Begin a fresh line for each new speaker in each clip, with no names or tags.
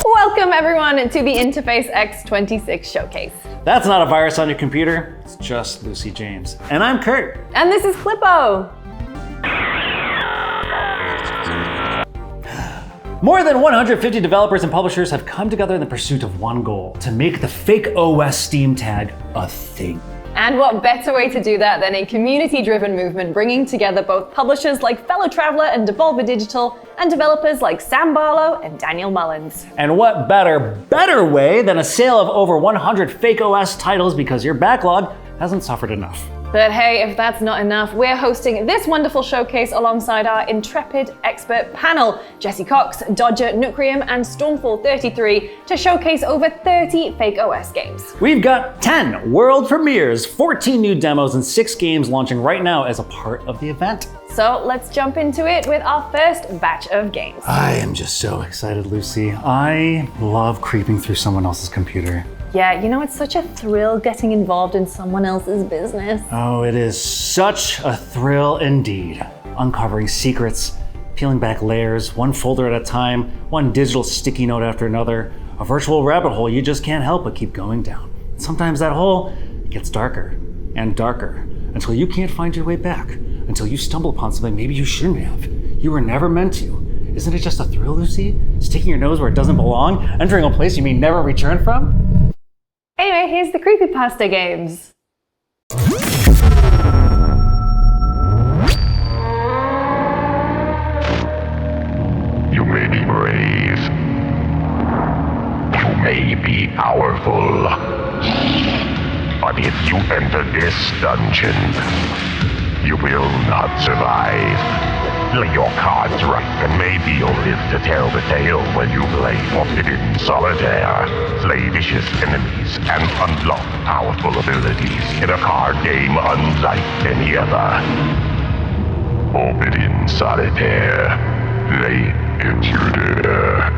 Welcome everyone to the InterfaceX26 showcase.
That's not a virus on your computer, it's just Lucy James. And I'm Kurt.
And this is Clippo.
More than 150 developers and publishers have come together in the pursuit of one goal: to make the fake OS Steam tag a thing.
And what better way to do that than a community-driven movement bringing together both publishers like Fellow Traveler and Devolver Digital and developers like Sam Barlow and Daniel Mullins.
And what better way than a sale of over 100 fake OS titles because your backlog hasn't suffered enough.
But hey, if that's not enough, we're hosting this wonderful showcase alongside our intrepid expert panel, Jesse Cox, Dodger, Nucrium, and Stormfall33, to showcase over 30 fake OS games.
We've got 10 world premieres, 14 new demos, and 6 games launching right now as a part of the event.
So let's jump into it with our first batch of games.
I am just so excited, Lucy. I love creeping through someone else's computer.
Yeah, you know, it's such a thrill getting involved in someone else's business.
Oh, it is such a thrill indeed. Uncovering secrets, peeling back layers, one folder at a time, one digital sticky note after another, a virtual rabbit hole you just can't help but keep going down. Sometimes that hole gets darker and darker until you can't find your way back, until you stumble upon something maybe you shouldn't have. You were never meant to. Isn't it just a thrill, Lucy? Sticking your nose where it doesn't belong, entering a place you may never return from?
Anyway, here's the creepypasta games.
You may be brave. You may be powerful. But if you enter this dungeon, you will not survive. Lay your cards right, and maybe you'll live to tell the tale when you play Forbidden Solitaire. Slay vicious enemies and unlock powerful abilities in a card game unlike any other. Forbidden Solitaire. The Intruder.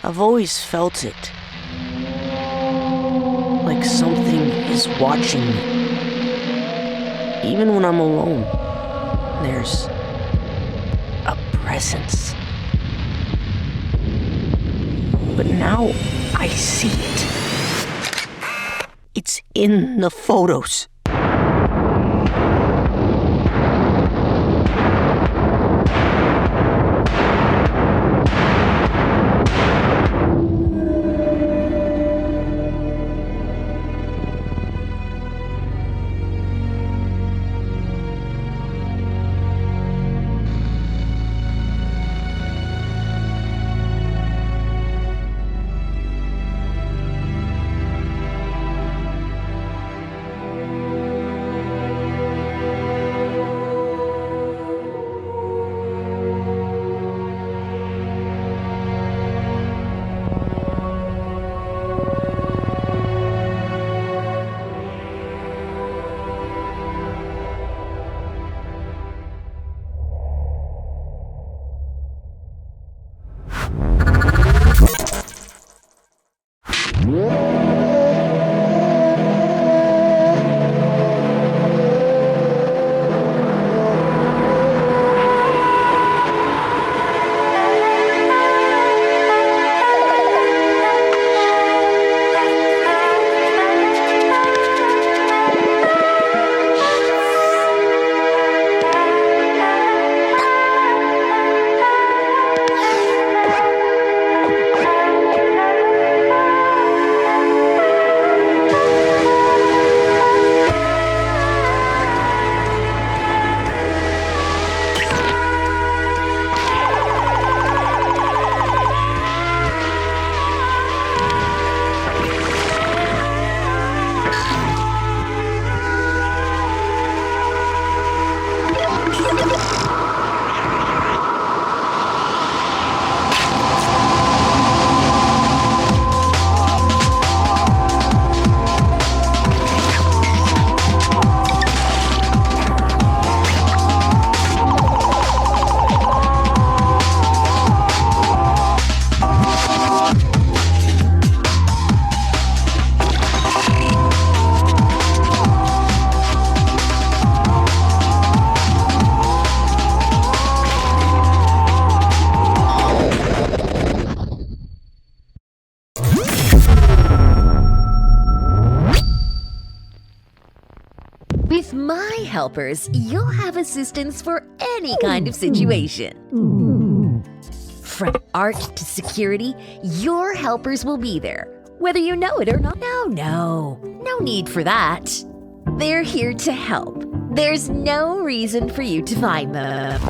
I've always felt it. Like something is watching me. Even when I'm alone, there's a presence. But now I see it. It's in the photos.
With my helpers, you'll have assistance for any kind of situation. From art to security, your helpers will be there, whether you know it or not. No need for that. They're here to help. There's no reason for you to find them.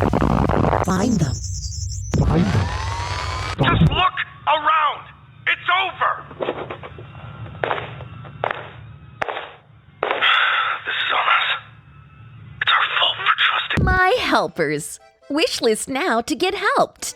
Find them.
Just look around! It's over! This is on us. It's our fault for trusting.
My helpers. Wishlist now to get helped.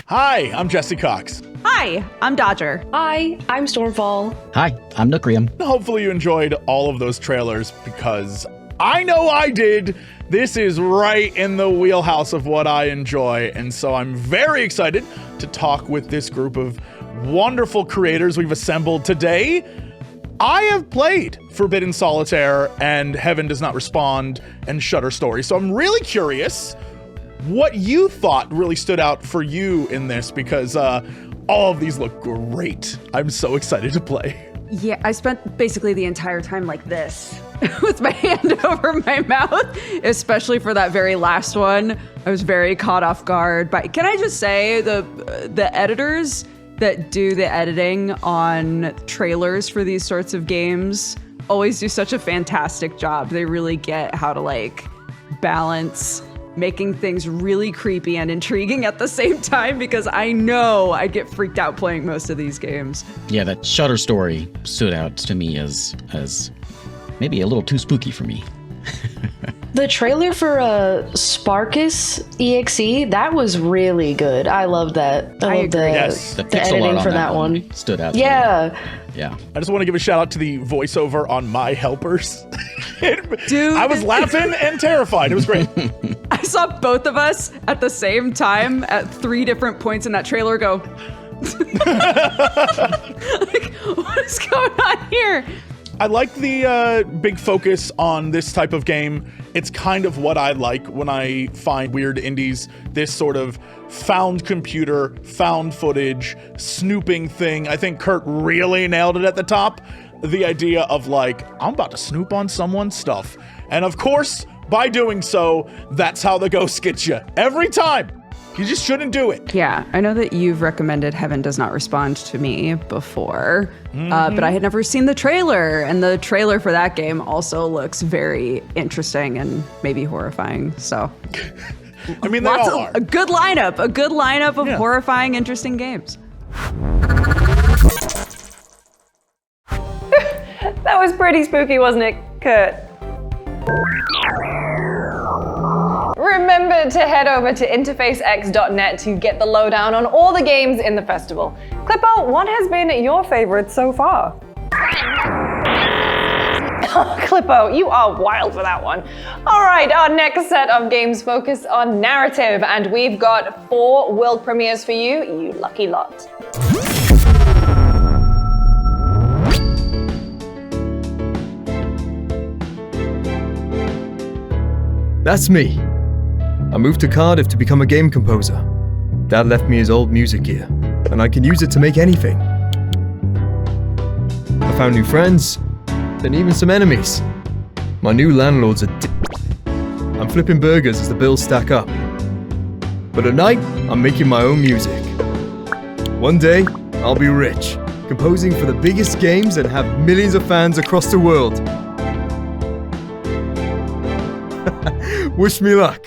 Hi, I'm Jesse Cox.
Hi, I'm Dodger.
Hi, I'm Stormfall.
Hi, I'm Nukrium.
Hopefully you enjoyed all of those trailers because I know I did. This is right in the wheelhouse of what I enjoy, and so I'm very excited to talk with this group of wonderful creators we've assembled today. I have played Forbidden Solitaire and Heaven Does Not Respond and Shutter Story, so I'm really curious what you thought really stood out for you in this, because all of these look great. I'm so excited to play.
Yeah, I spent basically the entire time like this with my hand over my mouth, especially for that very last one. I was very caught off guard. But can I just say the editors that do the editing on trailers for these sorts of games always do such a fantastic job. They really get how to like balance making things really creepy and intriguing at the same time, because I know I get freaked out playing most of these games.
Yeah, that Shutter story stood out to me as maybe a little too spooky for me.
The trailer for Sparkus EXE, that was really good. I love that. I love
agree.
Yes.
The
the
pixel
editing
art on
for that one.
stood out. To
Yeah.
me. Yeah.
I just want to give a shout out to the voiceover on My Helpers.
Dude.
I was laughing and terrified. It was great.
I saw both of us at the same time at 3 different points in that trailer go, like, what is going on here?
I like the big focus on this type of game. It's kind of what I like when I find weird indies, this sort of found computer, found footage, snooping thing. I think Kurt really nailed it at the top. The idea of like, I'm about to snoop on someone's stuff. And of course, by doing so, that's how the ghost gets you. Every time. You just shouldn't do it.
Yeah, I know that you've recommended Heaven Does Not Respond to Me before, but I had never seen the trailer, and the trailer for that game also looks very interesting and maybe horrifying. So,
I mean, they all are.
a good lineup of horrifying, interesting games.
That was pretty spooky, wasn't it, Kurt? Remember to head over to InterfaceX.net to get the lowdown on all the games in the festival. Clippo, what has been your favorite so far? Clippo, you are wild for that one. All right, our next set of games focus on narrative, and we've got 4 world premieres for you, you lucky lot.
That's me. I moved to Cardiff to become a game composer. Dad left me his old music gear, and I can use it to make anything. I found new friends, and even some enemies. My new landlord's a I'm flipping burgers as the bills stack up. But at night, I'm making my own music. One day, I'll be rich, composing for the biggest games and have millions of fans across the world. Wish me luck.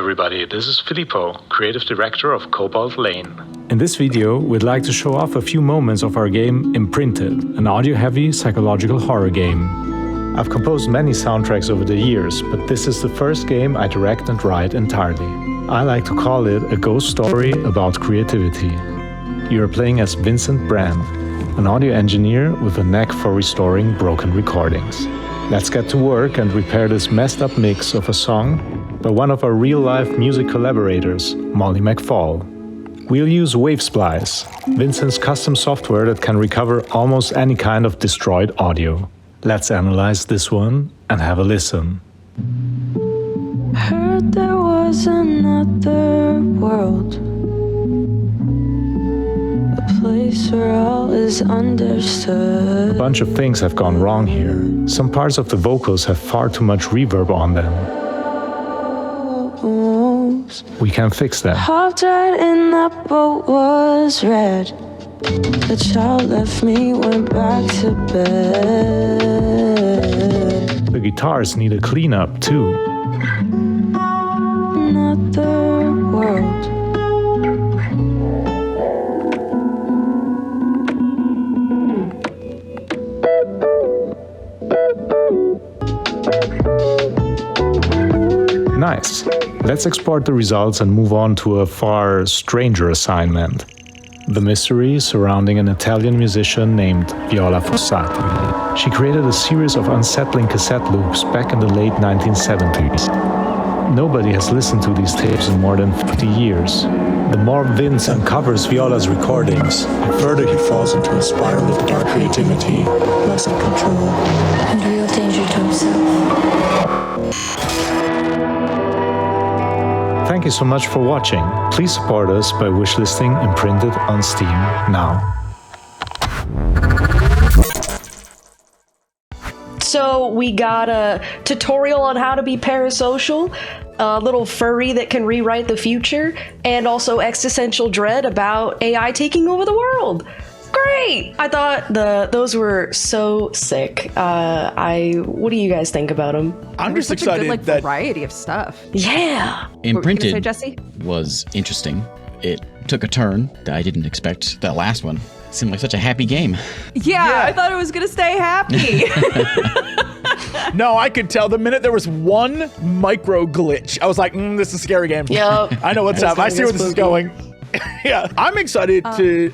everybody, this is Filippo, Creative Director of Cobalt Lane.
In this video, we'd like to show off a few moments of our game Imprinted, an audio-heavy psychological horror game. I've composed many soundtracks over the years, but this is the first game I direct and write entirely. I like to call it a ghost story about creativity. You are playing as Vincent Brand, an audio engineer with a knack for restoring broken recordings. Let's get to work and repair this messed up mix of a song by one of our real-life music collaborators, Molly McFall. We'll use Wavesplice, Vincent's custom software that can recover almost any kind of destroyed audio. Let's analyze this one and have a listen.
Heard there was another world, a place where all is understood.
A bunch of things have gone wrong here. Some parts of the vocals have far too much reverb on them. We can fix that.
Hopped right in that boat was red. The child left me, went back to bed.
The guitars need a cleanup too.
Another world.
Nice. Let's export the results and move on to a far stranger assignment. The mystery surrounding an Italian musician named Viola Fossati. She created a series of unsettling cassette loops back in the late 1970s. Nobody has listened to these tapes in more than 50 years. The more Vince uncovers Viola's recordings, the further he falls into a spiral of dark creativity,
Loss of control and real danger to himself.
Thank you so much for watching. Please support us by wishlisting Imprinted on Steam now.
So we got a tutorial on how to be parasocial, a little furry that can rewrite the future, and also existential dread about AI taking over the world. Great! I thought those were so sick. What do you guys think about them?
I'm just
such
excited
a good,
that
variety of stuff.
Yeah.
Imprinted
What were you gonna say, Jesse?
was interesting. It took a turn that I didn't expect. That last one seemed like such a happy game.
Yeah, I thought it was gonna stay happy.
No, I could tell the minute there was one micro glitch, I was like, this is a scary game.
Yep.
I know what's happening. I see where this is going. Yeah, I'm excited to...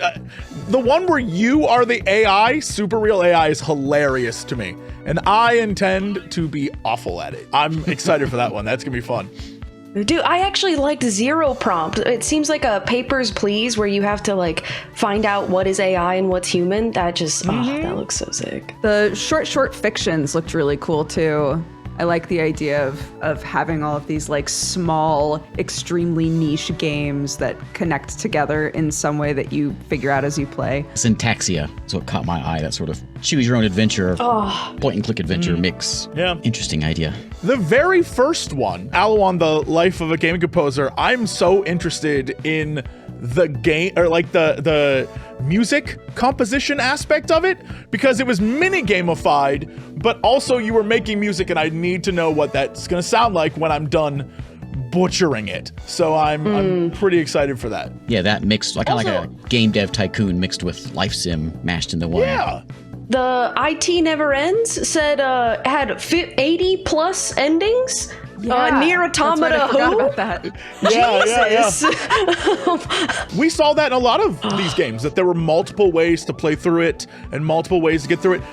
the one where you are the AI, super real AI, is hilarious to me. And I intend to be awful at it. I'm excited for that one. That's going to be fun.
Dude, I actually liked Zero Prompt. It seems like a Papers, Please, where you have to like find out what is AI and what's human. That just, that looks so sick.
The short fictions looked really cool too. I like the idea of having all of these like small, extremely niche games that connect together in some way that you figure out as you play.
Syntaxia is what caught my eye. That sort of choose your own adventure, point and click adventure mix.
Yeah.
Interesting idea.
The very first one, Alawan, the Life of a Gaming Composer, I'm so interested in the game, or like the music composition aspect of it, because it was mini gamified, but also you were making music, and I need to know what that's gonna sound like when I'm done butchering it. So I'm pretty exciid for that.
Yeah, that mixed like a game dev tycoon mixed with life sim mashed into one.
Yeah.
The IT Never Ends said had 80 plus endings. Near Automata.
I forgot about that.
Jesus.
We saw that in a lot of these games, that there were multiple ways to play through it and multiple ways to get through it.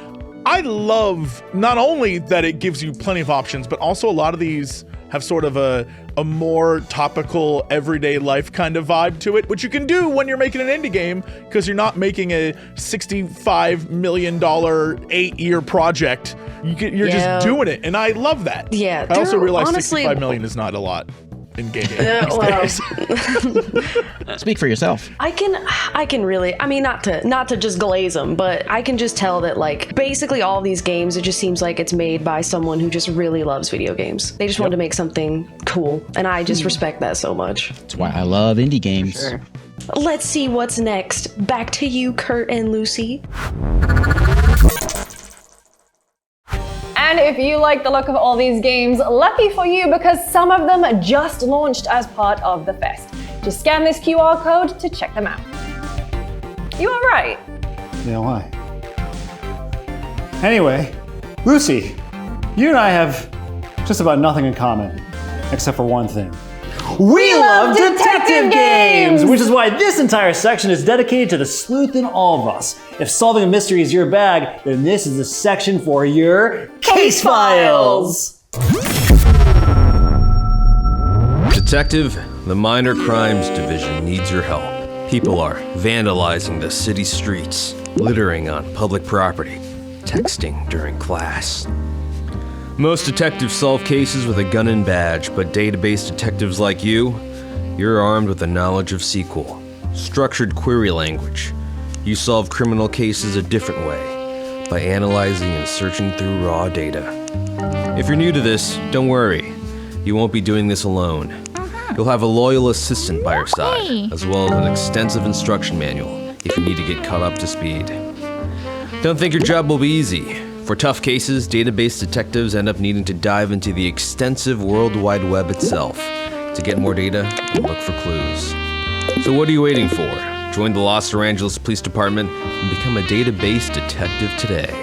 I love not only that it gives you plenty of options, but also a lot of these have sort of a more topical everyday life kind of vibe to it, which you can do when you're making an indie game, because you're not making a $65 million 8-year project. You're just doing it, and I love that.
Yeah,
I also realize
honestly,
65 million is not a lot in gaming these days.
Speak for yourself.
I can really, I mean, not to just glaze them, but I can just tell that like basically all these games, it just seems like it's made by someone who just really loves video games. They just want to make something cool, and I just respect that so much.
That's why I love indie games.
Sure. Let's see what's next. Back to you, Kurt and Lucy.
And if you like the look of all these games, lucky for you because some of them just launched as part of the fest. Just scan this QR code to check them out. You all right?
Yeah, why? Anyway, Lucy, you and I have just about nothing in common, except for one thing. We love detective games! Which is why this entire section is dedicated to the sleuth in all of us. If solving a mystery is your bag, then this is the section for your case files!
Detective, the Minor Crimes Division needs your help. People are vandalizing the city streets, littering on public property, texting during class. Most detectives solve cases with a gun and badge, but database detectives like you're armed with the knowledge of SQL, structured query language. You solve criminal cases a different way, by analyzing and searching through raw data. If you're new to this, don't worry. You won't be doing this alone. You'll have a loyal assistant by your side, as well as an extensive instruction manual if you need to get caught up to speed. Don't think your job will be easy. For tough cases, database detectives end up needing to dive into the extensive World Wide Web itself to get more data and look for clues. So what are you waiting for? Join the Los Angeles Police Department and become a database detective today.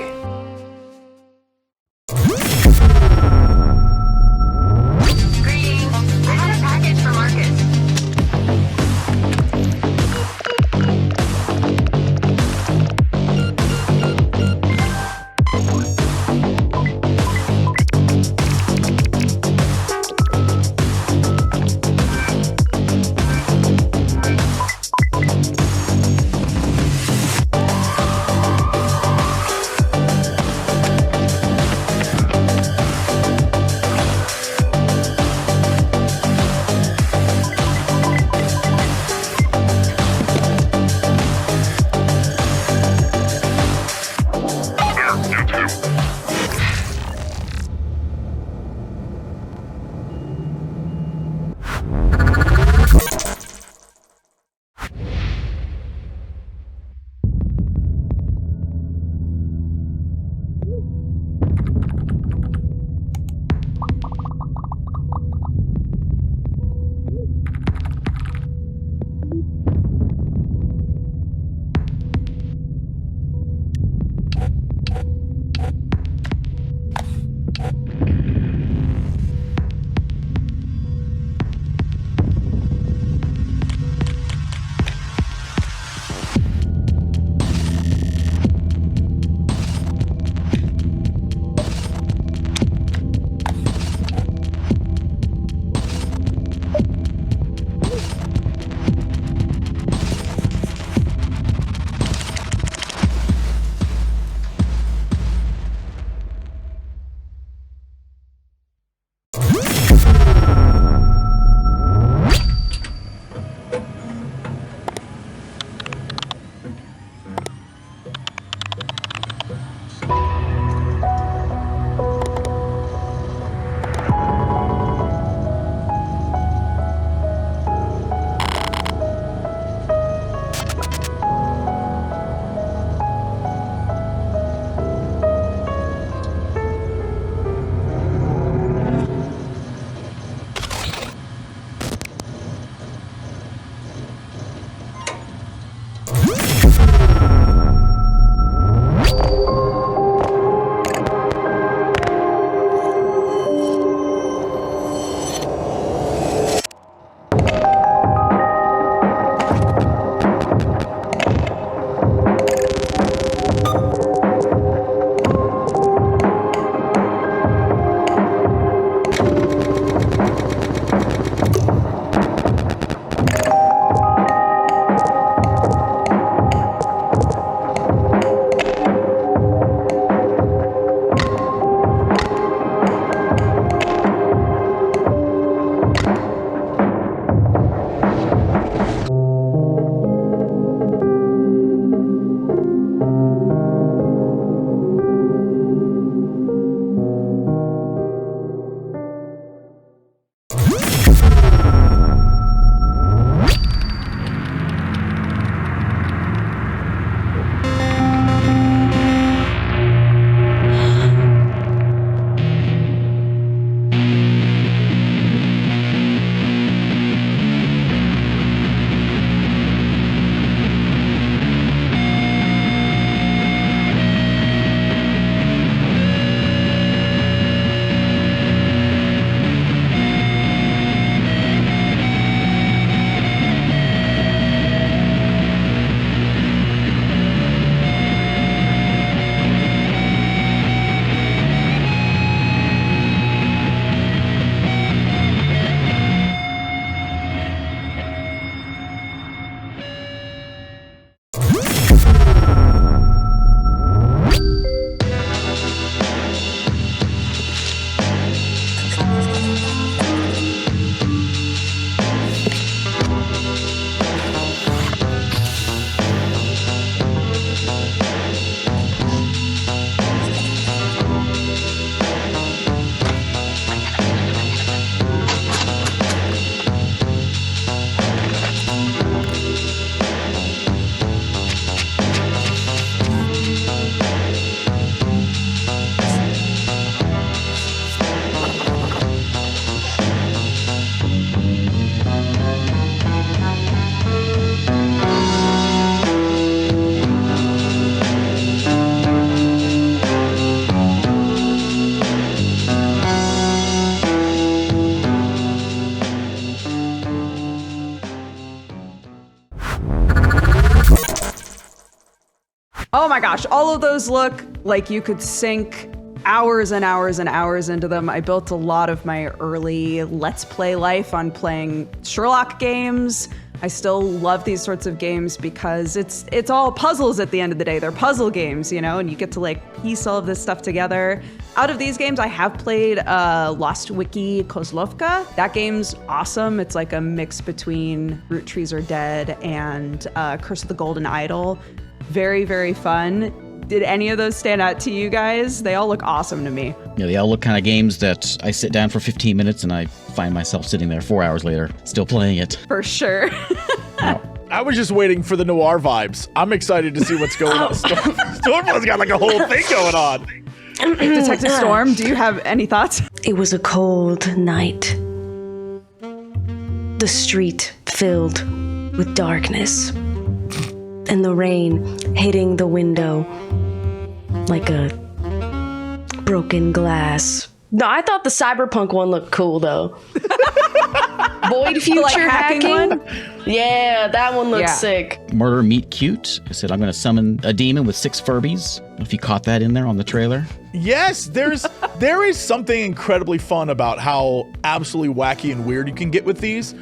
Oh my gosh, all of those look like you could sink hours and hours and hours into them. I built a lot of my early Let's Play life on playing Sherlock games. I still love these sorts of games because it's all puzzles at the end of the day. They're puzzle games, you know, and you get to like piece all of this stuff together. Out of these games, I have played Lost Wiki Kozlovka. That game's awesome. It's like a mix between Root Trees Are Dead and Curse of the Golden Idol. Very, very fun. Did any of those stand out to you guys? They all look awesome to me.
Yeah, they all look kind of games that I sit down for 15 minutes and I find myself sitting there 4 hours later, still playing it.
For sure.
I was just waiting for the noir vibes. I'm excited to see what's going on. Stormflow's got like a whole thing going on.
Detective Storm, do you have any thoughts?
It was a cold night. The street filled with darkness. And the rain hitting the window like a broken glass. No, I thought the cyberpunk one looked cool though. Void future
like hacking one?
Yeah, that one looks sick.
Murder Meet Cute. I said I'm going to summon a demon with 6 Furbies. If you caught that in there on the trailer.
Yes, there is something incredibly fun about how absolutely wacky and weird you can get with these.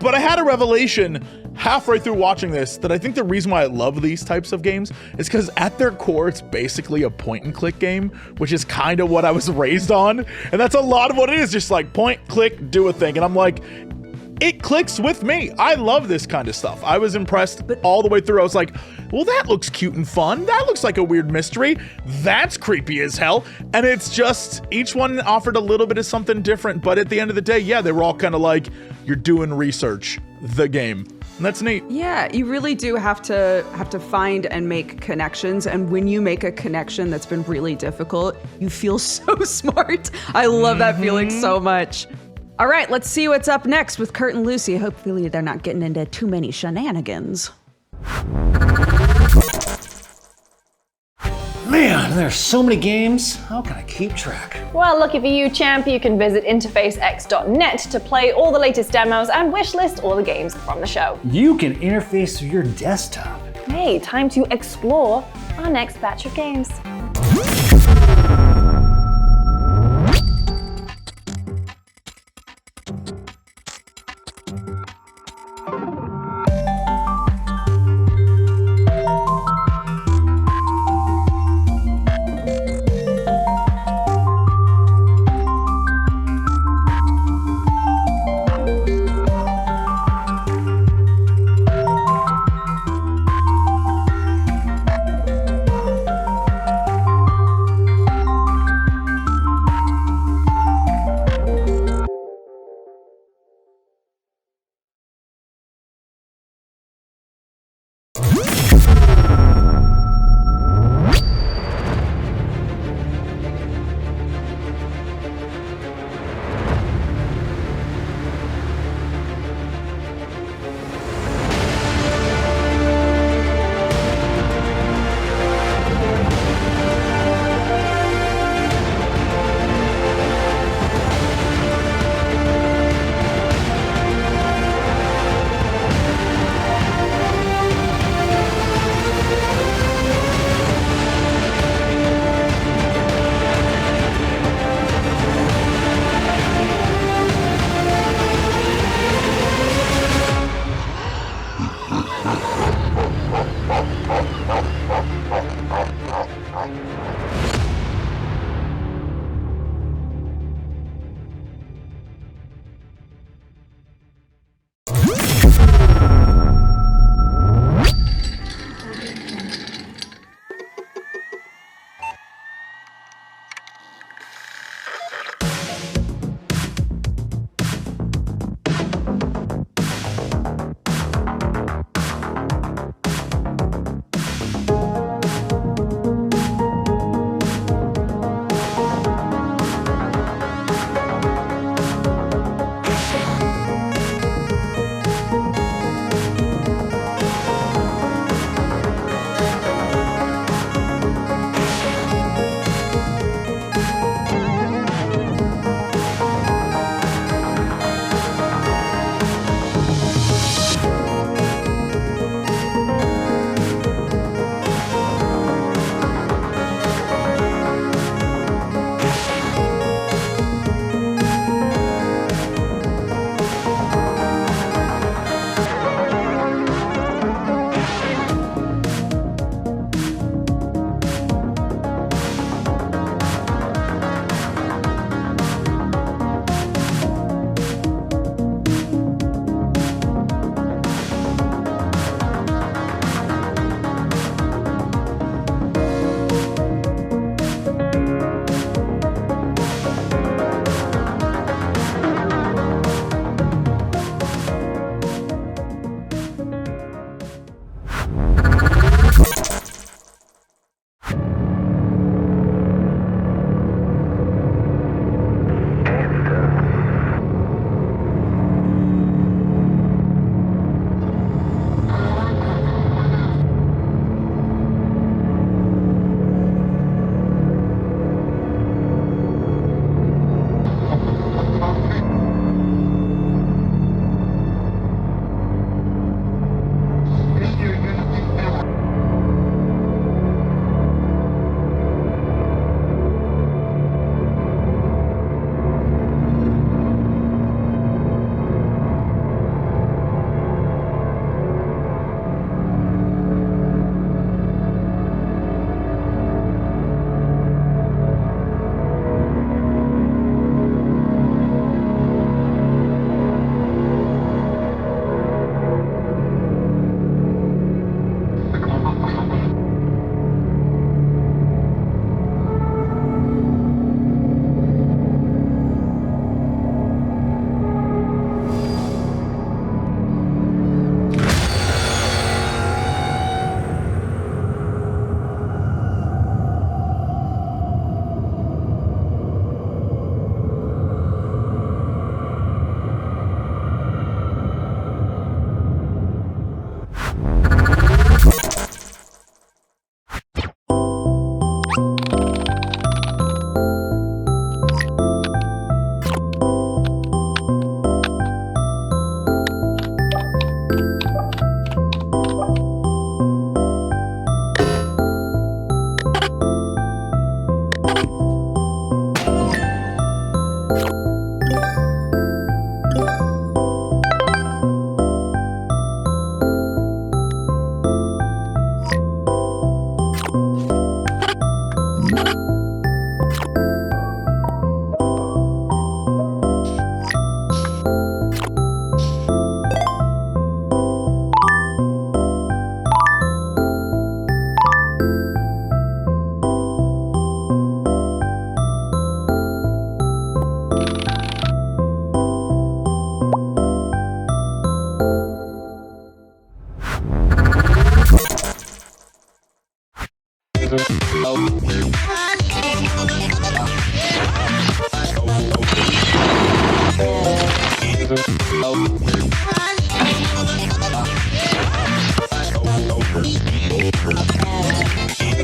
But I had a revelation halfway through watching this that I think the reason why I love these types of games is because at their core, it's basically a point and click game, which is kind of what I was raised on. And that's a lot of what it is, just like point, click, do a thing. And I'm like, it clicks with me. I love this kind of stuff. I was impressed all the way through. I was like, well, that looks cute and fun. That looks like a weird mystery. That's creepy as hell. And it's just, each one offered a little bit of something different. But at the end of the day, yeah, they were all kind of like, you're doing research, the game. And that's neat.
Yeah, you really do have to find and make connections. And when you make a connection that's been really difficult, you feel so smart. I love that feeling so much. All right, let's see what's up next with Kurt and Lucy. Hopefully they're not getting into too many shenanigans.
Man, there's so many games. How can I keep track?
Well, lucky for you, champ, you can visit InterfaceX.net to play all the latest demos and wishlist all the games from the show.
You can interface through your desktop.
Hey, time to explore our next batch of games.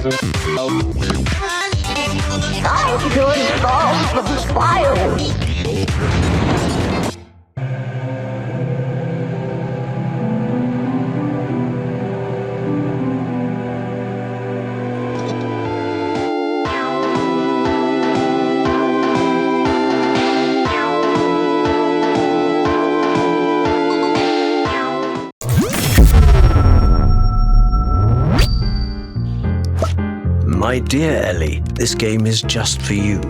Time to install the files.
My dear Ellie, this game is just for you.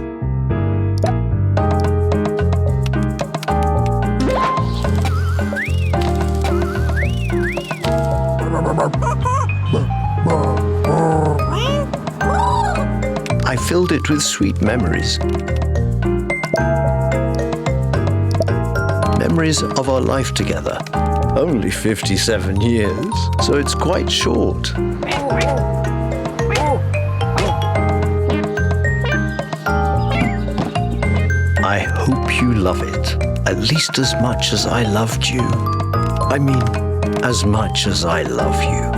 I filled it with sweet memories. Memories of our life together. Only 57 years, so it's quite short. I hope you love it, at least as much as I loved you. I mean, as much as I love you.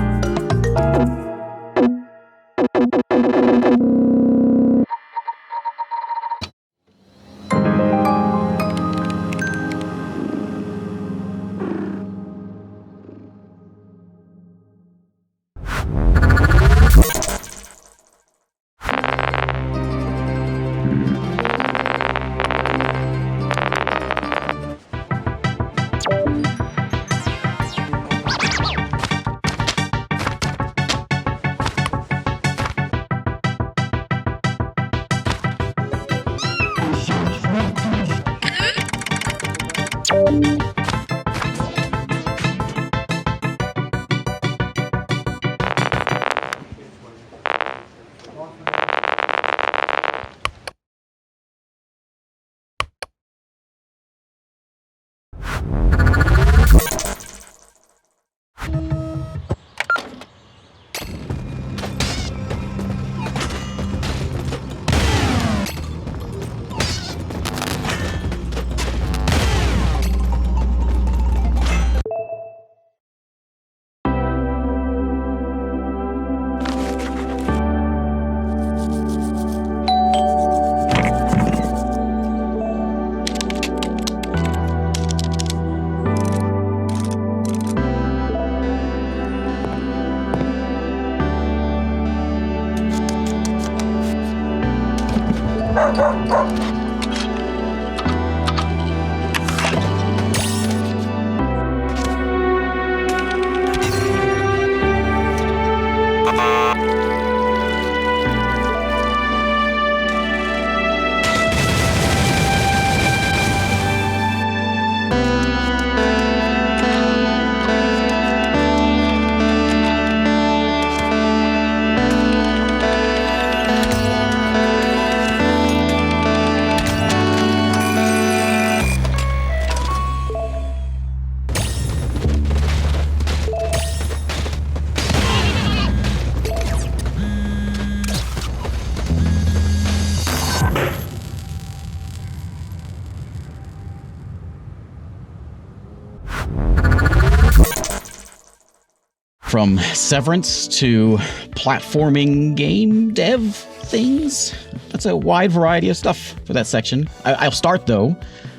From Severance to platforming game dev things. That's a wide variety of stuff for that section. I'll start, though,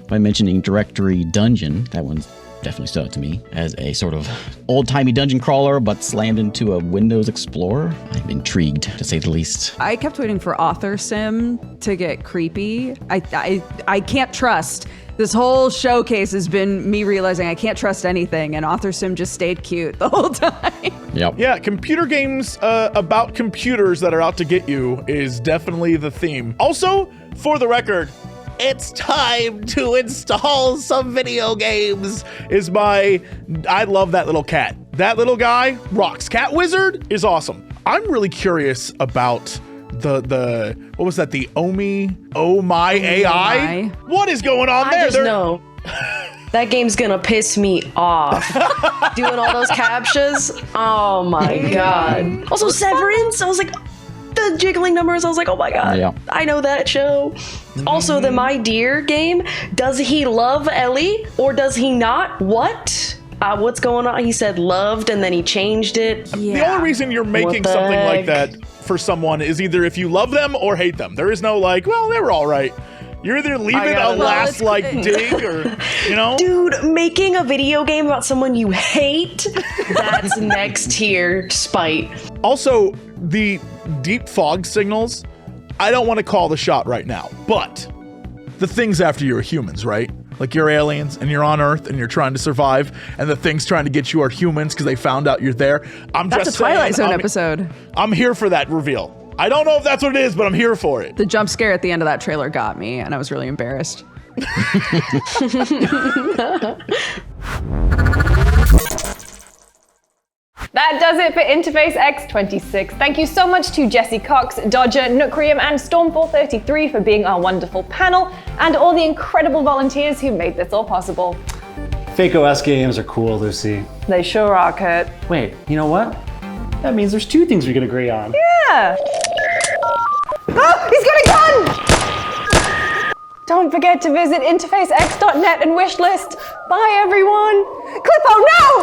by mentioning Directory Dungeon. That one definitely stood out to me as a sort of old-timey dungeon crawler, but slammed into a Windows Explorer. I'm intrigued, to say the least.
I kept waiting for Author Sim to get creepy. I can't trust. This whole showcase has been me realizing I can't trust anything, and Author Sim just stayed cute the whole time.
Yep.
Yeah, computer games about computers that are out to get you is definitely the theme. Also, for the record, it's time to install some video games I love that little cat. That little guy rocks. Cat Wizard is awesome. I'm really curious about the what was that? The Oh My AI? What is going on there?
I just know that game's gonna piss me off. Doing all those captchas. Oh my god. Also Severance. I was like, the jiggling numbers. I was like, oh my god.
Yeah.
I know that show. Also, the My Dear game. Does he love Ellie or does he not? What? What's going on? He said loved and then he changed it.
The only reason you're making something like that for someone is either if you love them or hate them. There is no like, well, they were all right. You either leave it a last like dig or, you know?
Dude, making a video game about someone you hate, that's next tier spite.
Also, the deep fog signals, I don't want to call the shot right now, but the things after you are humans, right? Like you're aliens and you're on Earth and you're trying to survive, and the things trying to get you are humans because they found out you're there.
That's a Twilight Zone episode.
I'm here for that reveal. I don't know if that's what it is, but I'm here for it.
The jump scare at the end of that trailer got me, and I was really embarrassed.
That does it for InterfaceX26. Thank you so much to Jesse Cox, Dodger, Nookrium, and Stormfall33 for being our wonderful panel, and all the incredible volunteers who made this all possible.
Fake OS games are cool, Lucy.
They sure are, Kurt.
Wait, you know what? That means there's 2 things we can agree on.
Yeah! Oh, he's got a gun! Don't forget to visit interfacex.net and wishlist. Bye, everyone. Clippo, no!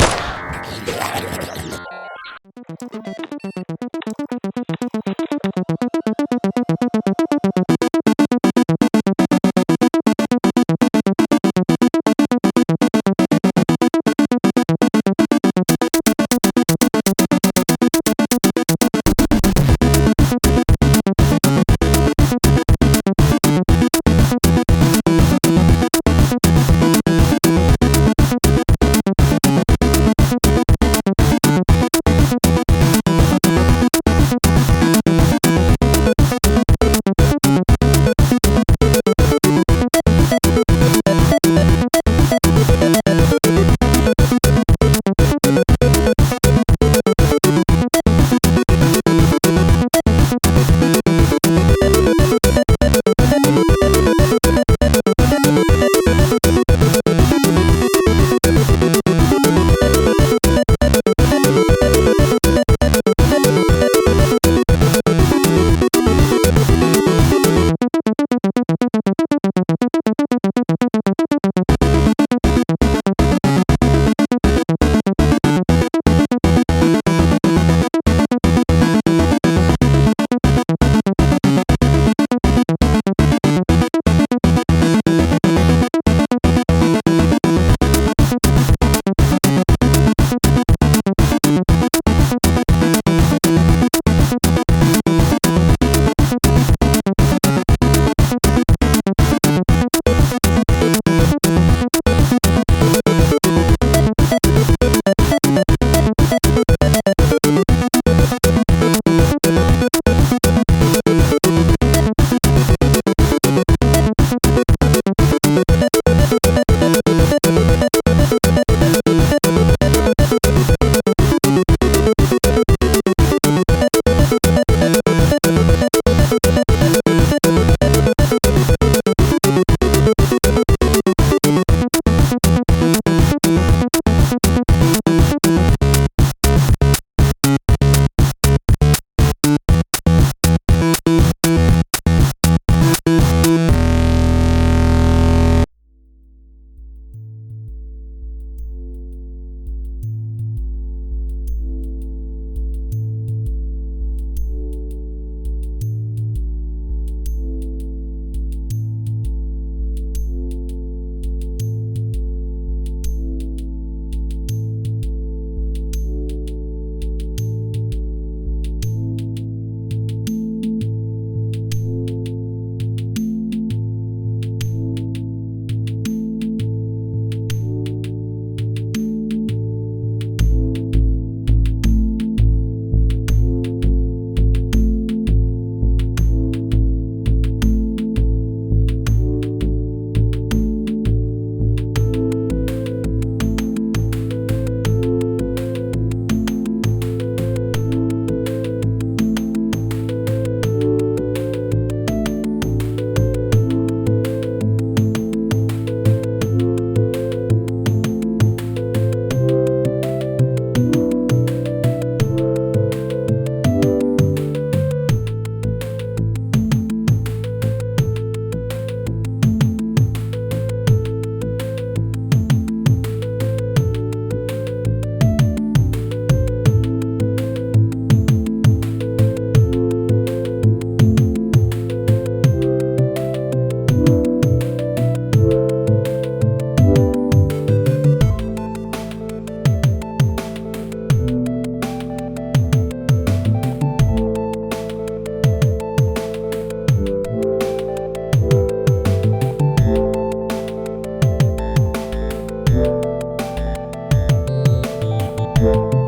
Lane.